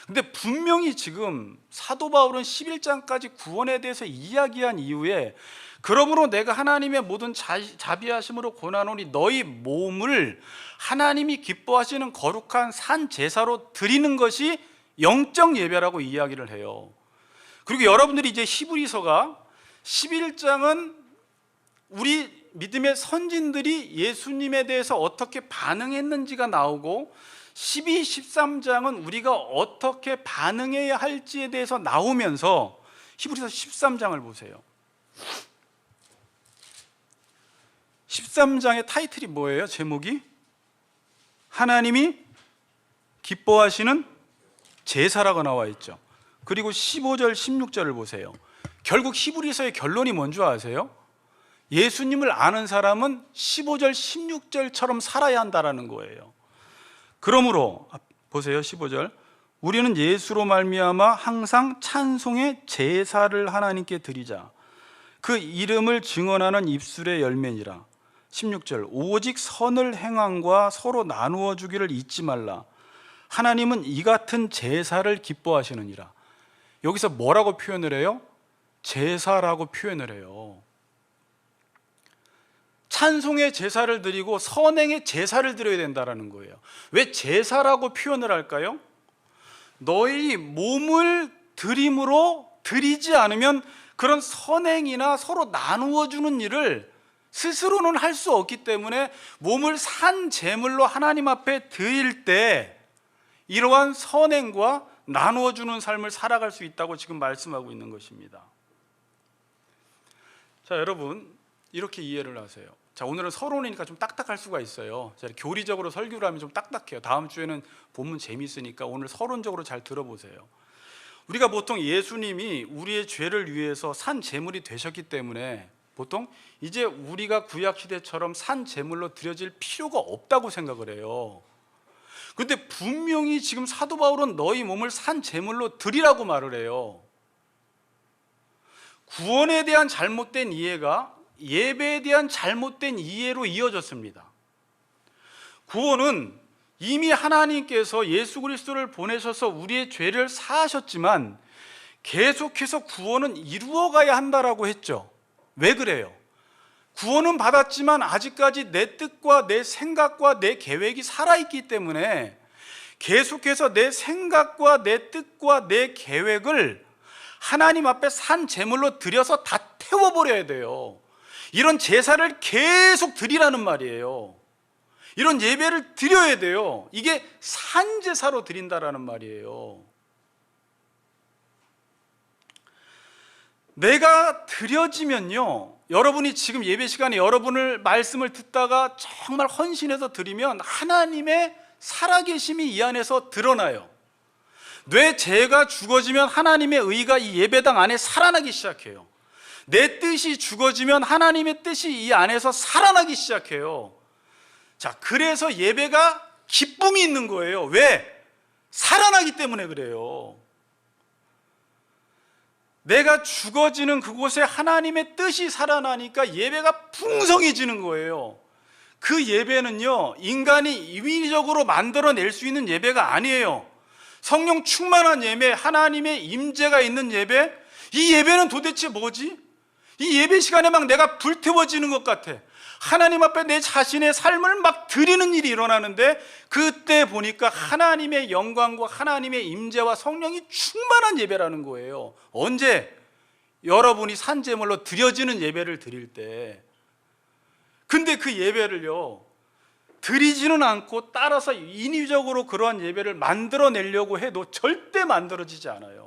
근데 분명히 지금 사도 바울은 11장까지 구원에 대해서 이야기한 이후에, 그러므로 내가 하나님의 모든 자비하심으로 권하노니 너희 몸을 하나님이 기뻐하시는 거룩한 산 제사로 드리는 것이 영적 예배라고 이야기를 해요. 그리고 여러분들이 이제 히브리서가 11장은 우리 믿음의 선진들이 예수님에 대해서 어떻게 반응했는지가 나오고 12, 13장은 우리가 어떻게 반응해야 할지에 대해서 나오면서 히브리서 13장을 보세요. 13장의 타이틀이 뭐예요? 제목이? 하나님이 기뻐하시는 제사라고 나와 있죠. 그리고 15절, 16절을 보세요. 결국 히브리서의 결론이 뭔지 아세요? 예수님을 아는 사람은 15절, 16절처럼 살아야 한다라는 거예요. 그러므로 보세요. 15절. 우리는 예수로 말미암아 항상 찬송의 제사를 하나님께 드리자. 그 이름을 증언하는 입술의 열매니라. 16절. 오직 선을 행함과 서로 나누어 주기를 잊지 말라. 하나님은 이 같은 제사를 기뻐하시느니라. 여기서 뭐라고 표현을 해요? 제사라고 표현을 해요. 찬송의 제사를 드리고 선행의 제사를 드려야 된다는 거예요. 왜 제사라고 표현을 할까요? 너희 몸을 드림으로 드리지 않으면 그런 선행이나 서로 나누어 주는 일을 스스로는 할 수 없기 때문에 몸을 산 제물로 하나님 앞에 드릴 때 이러한 선행과 나누어 주는 삶을 살아갈 수 있다고 지금 말씀하고 있는 것입니다. 자, 여러분 이렇게 이해를 하세요. 자, 오늘은 서론이니까 좀 딱딱할 수가 있어요. 교리적으로 설교를 하면 좀 딱딱해요. 다음 주에는 본문 재미있으니까 오늘 서론적으로 잘 들어보세요. 우리가 보통 예수님이 우리의 죄를 위해서 산 제물이 되셨기 때문에 보통 이제 우리가 구약시대처럼 산 제물로 드려질 필요가 없다고 생각을 해요. 그런데 분명히 지금 사도 바울은 너희 몸을 산 제물로 드리라고 말을 해요. 구원에 대한 잘못된 이해가 예배에 대한 잘못된 이해로 이어졌습니다. 구원은 이미 하나님께서 예수 그리스도를 보내셔서 우리의 죄를 사하셨지만 계속해서 구원은 이루어가야 한다라고 했죠. 왜 그래요? 구원은 받았지만 아직까지 내 뜻과 내 생각과 내 계획이 살아있기 때문에 계속해서 내 생각과 내 뜻과 내 계획을 하나님 앞에 산 제물로 드려서 다 태워버려야 돼요. 이런 제사를 계속 드리라는 말이에요. 이런 예배를 드려야 돼요. 이게 산제사로 드린다라는 말이에요. 내가 드려지면요, 여러분이 지금 예배 시간에 여러분을 말씀을 듣다가 정말 헌신해서 드리면 하나님의 살아계심이 이 안에서 드러나요. 내 죄가 죽어지면 하나님의 의가 이 예배당 안에 살아나기 시작해요. 내 뜻이 죽어지면 하나님의 뜻이 이 안에서 살아나기 시작해요. 자, 그래서 예배가 기쁨이 있는 거예요. 왜? 살아나기 때문에 그래요. 내가 죽어지는 그곳에 하나님의 뜻이 살아나니까 예배가 풍성해지는 거예요. 그 예배는요, 인간이 인위적으로 만들어낼 수 있는 예배가 아니에요. 성령 충만한 예배, 하나님의 임재가 있는 예배, 이 예배는 도대체 뭐지? 이 예배 시간에 막 내가 불태워지는 것 같아. 하나님 앞에 내 자신의 삶을 막 드리는 일이 일어나는데 그때 보니까 하나님의 영광과 하나님의 임재와 성령이 충만한 예배라는 거예요. 언제? 여러분이 산제물로 드려지는 예배를 드릴 때. 근데 그 예배를요, 드리지는 않고 따라서 인위적으로 그러한 예배를 만들어내려고 해도 절대 만들어지지 않아요.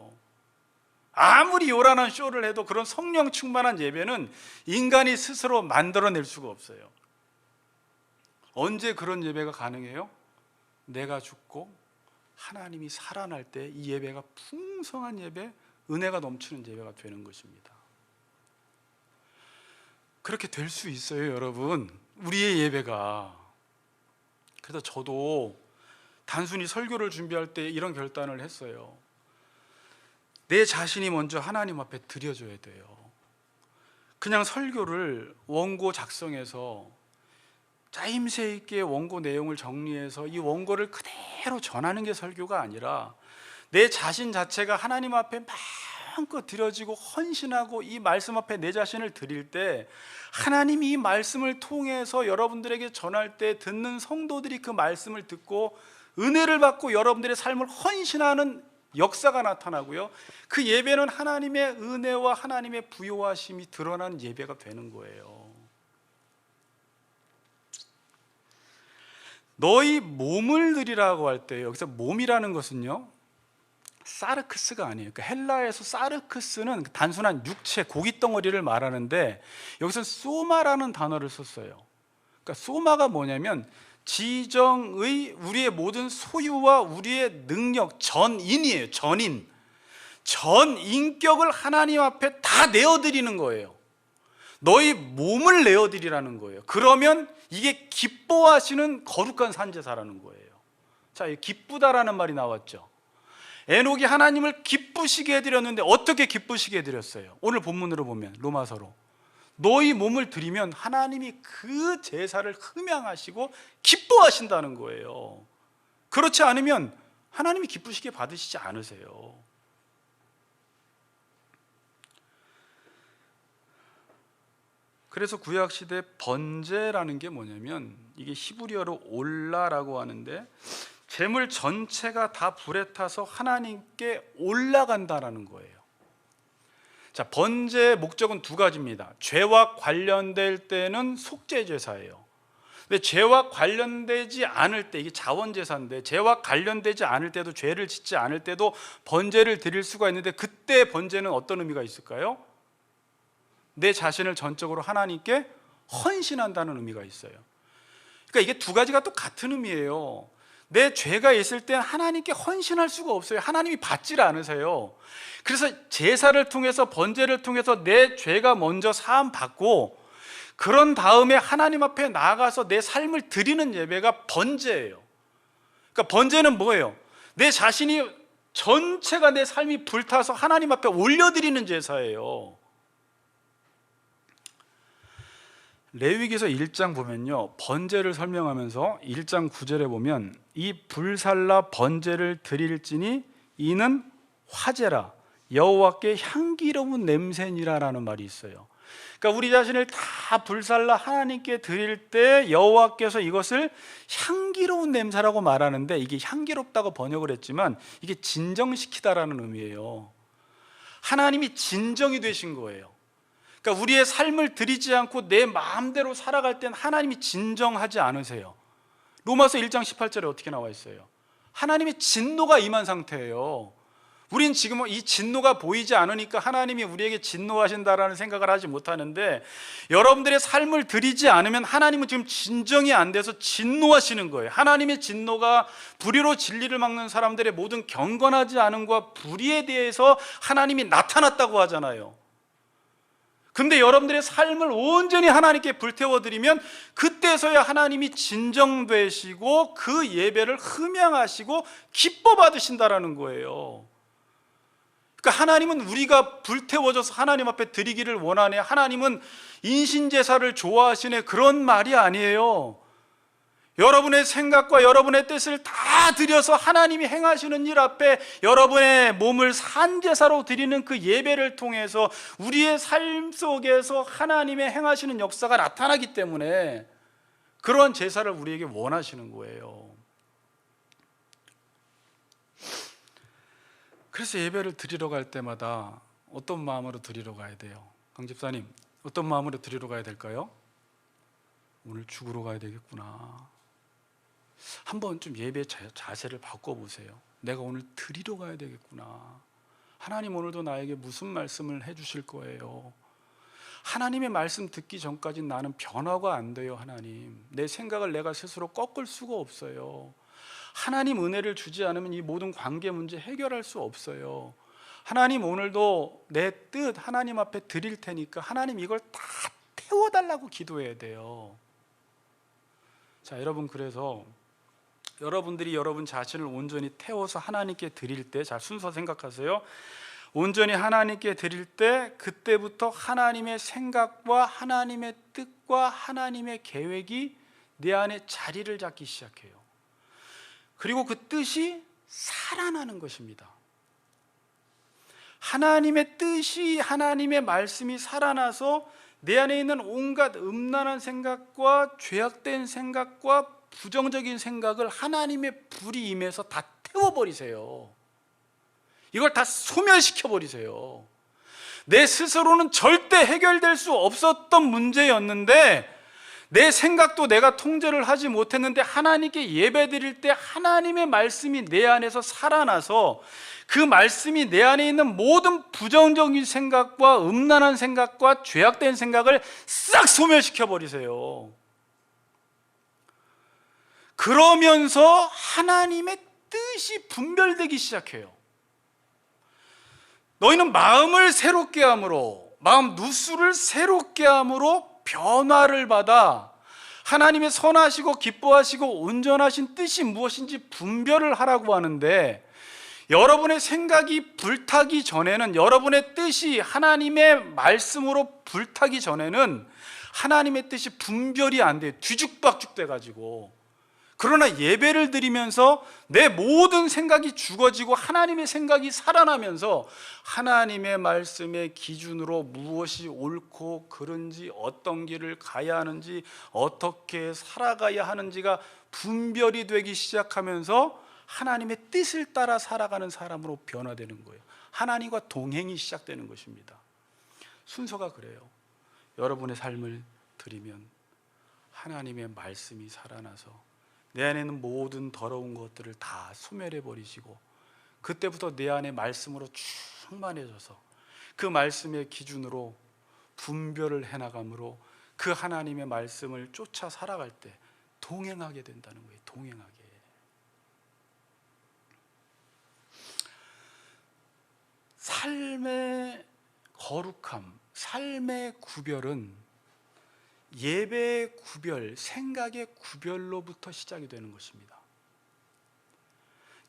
아무리 요란한 쇼를 해도 그런 성령 충만한 예배는 인간이 스스로 만들어낼 수가 없어요. 언제 그런 예배가 가능해요? 내가 죽고 하나님이 살아날 때 이 예배가 풍성한 예배, 은혜가 넘치는 예배가 되는 것입니다. 그렇게 될 수 있어요, 여러분. 우리의 예배가. 그래서 저도 단순히 설교를 준비할 때 이런 결단을 했어요. 내 자신이 먼저 하나님 앞에 드려줘야 돼요. 그냥 설교를 원고 작성해서 짜임새 있게 원고 내용을 정리해서 이 원고를 그대로 전하는 게 설교가 아니라 내 자신 자체가 하나님 앞에 마음껏 드려지고 헌신하고 이 말씀 앞에 내 자신을 드릴 때 하나님이 이 말씀을 통해서 여러분들에게 전할 때 듣는 성도들이 그 말씀을 듣고 은혜를 받고 여러분들의 삶을 헌신하는 역사가 나타나고요. 그 예배는 하나님의 은혜와 하나님의 부요하심이 드러난 예배가 되는 거예요. 너희 몸을 드리라고 할 때 여기서 몸이라는 것은요, 사르크스가 아니에요. 그러니까 헬라에서 사르크스는 단순한 육체, 고기 덩어리를 말하는데 여기서 소마라는 단어를 썼어요. 그러니까 소마가 뭐냐면 지정의 우리의 모든 소유와 우리의 능력, 전인이에요. 전인. 전 인격을 하나님 앞에 다 내어드리는 거예요. 너희 몸을 내어드리라는 거예요. 그러면 이게 기뻐하시는 거룩한 산제사라는 거예요. 자, 기쁘다라는 말이 나왔죠. 에녹이 하나님을 기쁘시게 해드렸는데 어떻게 기쁘시게 해드렸어요? 오늘 본문으로 보면 로마서로 너희 몸을 드리면 하나님이 그 제사를 흠양하시고 기뻐하신다는 거예요. 그렇지 않으면 하나님이 기쁘시게 받으시지 않으세요. 그래서 구약시대 번제라는 게 뭐냐면 이게 히브리어로 올라라고 하는데 재물 전체가 다 불에 타서 하나님께 올라간다라는 거예요. 자, 번제의 목적은 두 가지입니다. 죄와 관련될 때는 속죄 제사예요. 근데 죄와 관련되지 않을 때, 이게 자원 제사인데 죄와 관련되지 않을 때도, 죄를 짓지 않을 때도 번제를 드릴 수가 있는데 그때 번제는 어떤 의미가 있을까요? 내 자신을 전적으로 하나님께 헌신한다는 의미가 있어요. 그러니까 이게 두 가지가 또 같은 의미예요. 내 죄가 있을 때 하나님께 헌신할 수가 없어요. 하나님이 받질 않으세요. 그래서 제사를 통해서, 번제를 통해서 내 죄가 먼저 사함 받고 그런 다음에 하나님 앞에 나아가서 내 삶을 드리는 예배가 번제예요. 그러니까 번제는 뭐예요? 내 자신이 전체가, 내 삶이 불타서 하나님 앞에 올려드리는 제사예요. 레위기서 1장 보면요, 번제를 설명하면서 1장 9절에 보면 이 불살라 번제를 드릴지니 이는 화제라, 여호와께 향기로운 냄새니라라는 말이 있어요. 그러니까 우리 자신을 다 불살라 하나님께 드릴 때 여호와께서 이것을 향기로운 냄새라고 말하는데, 이게 향기롭다고 번역을 했지만 이게 진정시키다라는 의미예요. 하나님이 진정이 되신 거예요. 그러니까 우리의 삶을 드리지 않고 내 마음대로 살아갈 땐 하나님이 진정하지 않으세요. 로마서 1장 18절에 어떻게 나와 있어요? 하나님의 진노가 임한 상태예요. 우린 지금 이 진노가 보이지 않으니까 하나님이 우리에게 진노하신다라는 생각을 하지 못하는데, 여러분들의 삶을 드리지 않으면 하나님은 지금 진정이 안 돼서 진노하시는 거예요. 하나님의 진노가 불의로 진리를 막는 사람들의 모든 경건하지 않음과 불의에 대해서 하나님이 나타났다고 하잖아요. 근데 여러분들의 삶을 온전히 하나님께 불태워드리면 그때서야 하나님이 진정되시고 그 예배를 흠양하시고 기뻐 받으신다라는 거예요. 그러니까 하나님은 우리가 불태워져서 하나님 앞에 드리기를 원하네, 하나님은 인신제사를 좋아하시네, 그런 말이 아니에요. 여러분의 생각과 여러분의 뜻을 다 드려서 하나님이 행하시는 일 앞에 여러분의 몸을 산제사로 드리는 그 예배를 통해서 우리의 삶 속에서 하나님의 행하시는 역사가 나타나기 때문에 그런 제사를 우리에게 원하시는 거예요. 그래서 예배를 드리러 갈 때마다 어떤 마음으로 드리러 가야 돼요? 강 집사님, 어떤 마음으로 드리러 가야 될까요? 오늘 죽으러 가야 되겠구나. 한번 좀 예배 자세를 바꿔보세요. 내가 오늘 드리러 가야 되겠구나. 하나님 오늘도 나에게 무슨 말씀을 해주실 거예요? 하나님의 말씀 듣기 전까지 나는 변화가 안 돼요. 하나님, 내 생각을 내가 스스로 꺾을 수가 없어요. 하나님 은혜를 주지 않으면 이 모든 관계 문제 해결할 수 없어요. 하나님 오늘도 내 뜻 하나님 앞에 드릴 테니까 하나님 이걸 다 태워달라고 기도해야 돼요. 자, 여러분, 그래서 여러분들이 여러분 자신을 온전히 태워서 하나님께 드릴 때, 자, 순서 생각하세요. 온전히 하나님께 드릴 때 그때부터 하나님의 생각과 하나님의 뜻과 하나님의 계획이 내 안에 자리를 잡기 시작해요. 그리고 그 뜻이 살아나는 것입니다. 하나님의 뜻이, 하나님의 말씀이 살아나서 내 안에 있는 온갖 음란한 생각과 죄악된 생각과 부정적인 생각을 하나님의 불이 임해서 다 태워버리세요. 이걸 다 소멸시켜 버리세요. 내 스스로는 절대 해결될 수 없었던 문제였는데, 내 생각도 내가 통제를 하지 못했는데 하나님께 예배드릴 때 하나님의 말씀이 내 안에서 살아나서 그 말씀이 내 안에 있는 모든 부정적인 생각과 음란한 생각과 죄악된 생각을 싹 소멸시켜 버리세요. 그러면서 하나님의 뜻이 분별되기 시작해요. 너희는 마음을 새롭게 함으로, 마음 누수를 새롭게 함으로 변화를 받아 하나님의 선하시고 기뻐하시고 온전하신 뜻이 무엇인지 분별을 하라고 하는데, 여러분의 생각이 불타기 전에는, 여러분의 뜻이 하나님의 말씀으로 불타기 전에는 하나님의 뜻이 분별이 안 돼요. 뒤죽박죽 돼가지고. 그러나 예배를 드리면서 내 모든 생각이 죽어지고 하나님의 생각이 살아나면서 하나님의 말씀의 기준으로 무엇이 옳고 그른지, 어떤 길을 가야 하는지, 어떻게 살아가야 하는지가 분별이 되기 시작하면서 하나님의 뜻을 따라 살아가는 사람으로 변화되는 거예요. 하나님과 동행이 시작되는 것입니다. 순서가 그래요. 여러분의 삶을 드리면 하나님의 말씀이 살아나서 내 안에 있는 모든 더러운 것들을 다 소멸해 버리시고, 그때부터 내 안에 말씀으로 충만해져서 그 말씀의 기준으로 분별을 해나감으로 그 하나님의 말씀을 쫓아 살아갈 때 동행하게 된다는 거예요. 동행하게. 삶의 거룩함, 삶의 구별은 예배의 구별, 생각의 구별로부터 시작이 되는 것입니다.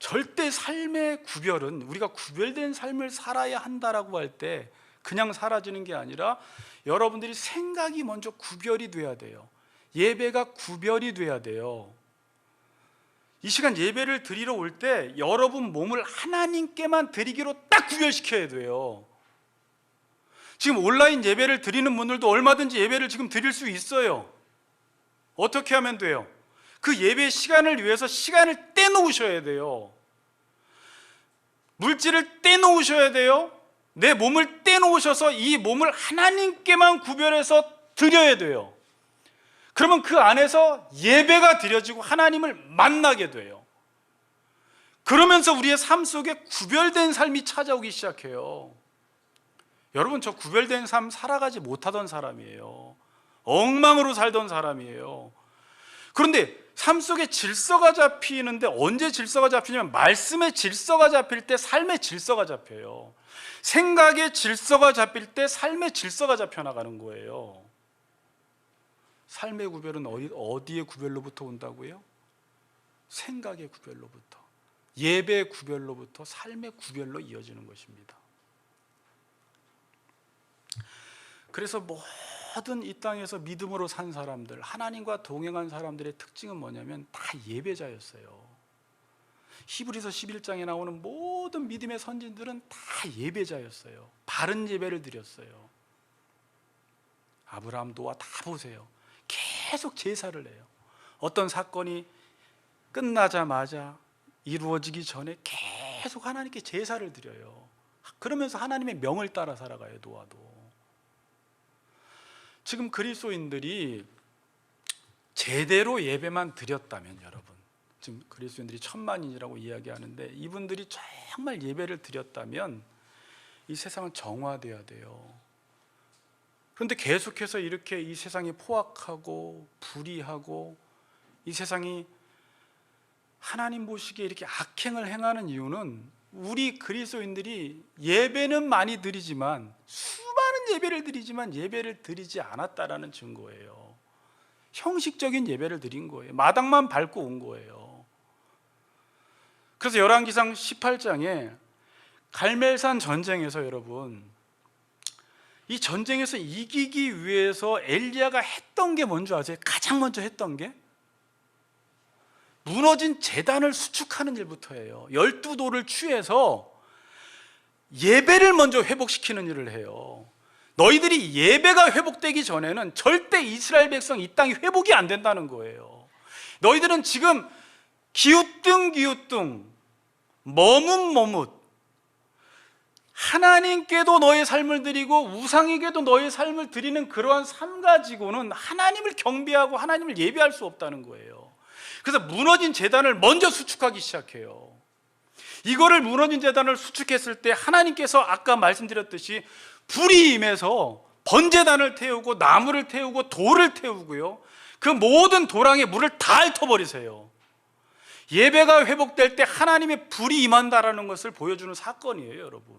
절대 삶의 구별은, 우리가 구별된 삶을 살아야 한다라고 할 때 그냥 사라지는 게 아니라 여러분들이 생각이 먼저 구별이 돼야 돼요. 예배가 구별이 돼야 돼요. 이 시간 예배를 드리러 올 때 여러분 몸을 하나님께만 드리기로 딱 구별시켜야 돼요. 지금 온라인 예배를 드리는 분들도 얼마든지 예배를 지금 드릴 수 있어요. 어떻게 하면 돼요? 그 예배 시간을 위해서 시간을 떼놓으셔야 돼요. 물질을 떼놓으셔야 돼요. 내 몸을 떼놓으셔서 이 몸을 하나님께만 구별해서 드려야 돼요. 그러면 그 안에서 예배가 드려지고 하나님을 만나게 돼요. 그러면서 우리의 삶 속에 구별된 삶이 찾아오기 시작해요. 여러분, 저 구별된 삶 살아가지 못하던 사람이에요. 엉망으로 살던 사람이에요. 그런데 삶 속에 질서가 잡히는데, 언제 질서가 잡히냐면 말씀의 질서가 잡힐 때 삶의 질서가 잡혀요. 생각의 질서가 잡힐 때 삶의 질서가 잡혀나가는 거예요. 삶의 구별은 어디의 구별로부터 온다고요? 생각의 구별로부터, 예배의 구별로부터 삶의 구별로 이어지는 것입니다. 그래서 모든 이 땅에서 믿음으로 산 사람들, 하나님과 동행한 사람들의 특징은 뭐냐면 다 예배자였어요. 히브리서 11장에 나오는 모든 믿음의 선진들은 다 예배자였어요. 바른 예배를 드렸어요. 아브라함, 노아 다 보세요. 계속 제사를 해요. 어떤 사건이 끝나자마자, 이루어지기 전에 계속 하나님께 제사를 드려요. 그러면서 하나님의 명을 따라 살아가요. 노아도. 지금 그리스도인들이 제대로 예배만 드렸다면, 여러분, 지금 그리스도인들이 1000만인이라고 이야기하는데 이분들이 정말 예배를 드렸다면 이 세상은 정화되어야 돼요. 그런데 계속해서 이렇게 이 세상이 포악하고 불의하고 이 세상이 하나님 보시기에 이렇게 악행을 행하는 이유는 우리 그리스도인들이 예배는 많이 드리지만, 수많은 예배를 드리지만 예배를 드리지 않았다라는 증거예요. 형식적인 예배를 드린 거예요. 마당만 밟고 온 거예요. 그래서 열왕기상 18장에 갈멜산 전쟁에서, 여러분, 이 전쟁에서 이기기 위해서 엘리야가 했던 게 뭔지 아세요? 가장 먼저 했던 게 무너진 제단을 수축하는 일부터예요. 12돌을 취해서 예배를 먼저 회복시키는 일을 해요. 너희들이 예배가 회복되기 전에는 절대 이스라엘 백성 이 땅이 회복이 안 된다는 거예요. 너희들은 지금 기우뚱기우뚱, 머뭇머뭇, 하나님께도 너의 삶을 드리고 우상에게도 너의 삶을 드리는 그러한 삶 가지고는 하나님을 경배하고 하나님을 예배할 수 없다는 거예요. 그래서 무너진 제단을 먼저 수축하기 시작해요. 이거를 무너진 제단을 수축했을 때 하나님께서 아까 말씀드렸듯이 불이 임해서 번제단을 태우고 나무를 태우고 돌을 태우고요, 그 모든 도랑에 물을 다 핥아버리세요. 예배가 회복될 때 하나님의 불이 임한다라는 것을 보여주는 사건이에요, 여러분.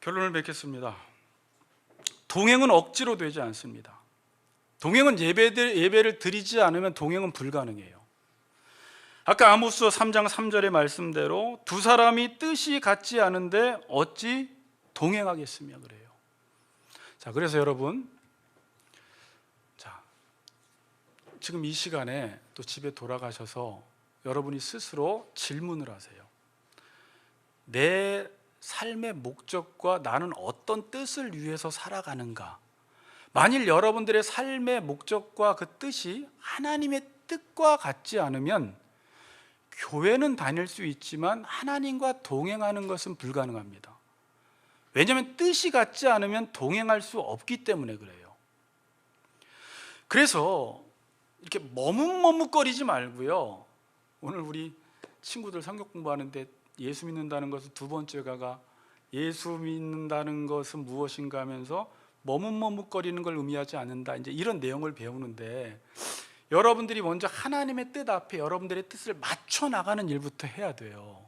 결론을 맺겠습니다. 동행은 억지로 되지 않습니다. 동행은 예배를 드리지 않으면 동행은 불가능해요. 아까 아모스 3장 3절의 말씀대로 두 사람이 뜻이 같지 않은데 어찌 동행하겠으며 그래요. 자, 그래서 여러분, 자, 지금 이 시간에 또 집에 돌아가셔서 여러분이 스스로 질문을 하세요. 내 삶의 목적과 나는 어떤 뜻을 위해서 살아가는가? 만일 여러분들의 삶의 목적과 그 뜻이 하나님의 뜻과 같지 않으면 교회는 다닐 수 있지만 하나님과 동행하는 것은 불가능합니다. 왜냐하면 뜻이 같지 않으면 동행할 수 없기 때문에 그래요. 그래서 이렇게 머뭇머뭇거리지 말고요, 오늘 우리 친구들 성경 공부하는데 예수 믿는다는 것은 두 번째가가 예수 믿는다는 것은 무엇인가 하면서 머뭇머뭇거리는 걸 의미하지 않는다, 이제 이런 내용을 배우는데, 여러분들이 먼저 하나님의 뜻 앞에 여러분들의 뜻을 맞춰 나가는 일부터 해야 돼요.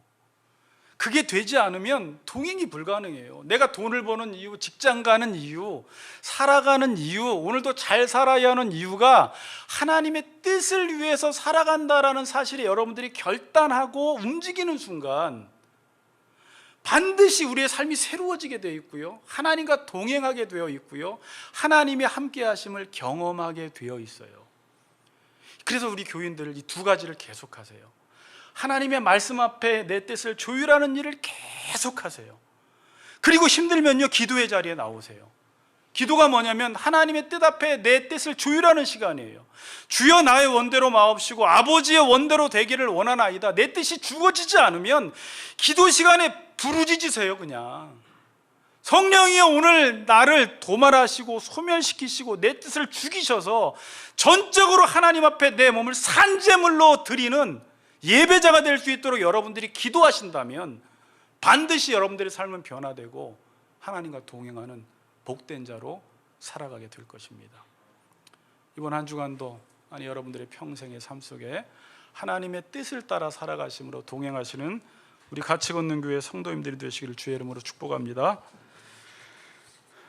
그게 되지 않으면 동행이 불가능해요. 내가 돈을 버는 이유, 직장 가는 이유, 살아가는 이유, 오늘도 잘 살아야 하는 이유가 하나님의 뜻을 위해서 살아간다라는 사실에 여러분들이 결단하고 움직이는 순간 반드시 우리의 삶이 새로워지게 되어 있고요, 하나님과 동행하게 되어 있고요, 하나님의 함께 하심을 경험하게 되어 있어요. 그래서 우리 교인들 이 두 가지를 계속하세요. 하나님의 말씀 앞에 내 뜻을 조율하는 일을 계속하세요. 그리고 힘들면요, 기도의 자리에 나오세요. 기도가 뭐냐면 하나님의 뜻 앞에 내 뜻을 조율하는 시간이에요. 주여 나의 원대로 마옵시고 아버지의 원대로 되기를 원하나이다. 내 뜻이 주어지지 않으면 기도 시간에 부르짖으세요. 그냥 성령이여 오늘 나를 도말하시고 소멸시키시고 내 뜻을 죽이셔서 전적으로 하나님 앞에 내 몸을 산제물로 드리는 예배자가 될 수 있도록 여러분들이 기도하신다면 반드시 여러분들의 삶은 변화되고 하나님과 동행하는 복된 자로 살아가게 될 것입니다. 이번 한 주간도 아니 여러분들의 평생의 삶 속에 하나님의 뜻을 따라 살아가심으로 동행하시는 우리 같이 걷는 교회 성도님들이 되시기를 주의 이름으로 축복합니다.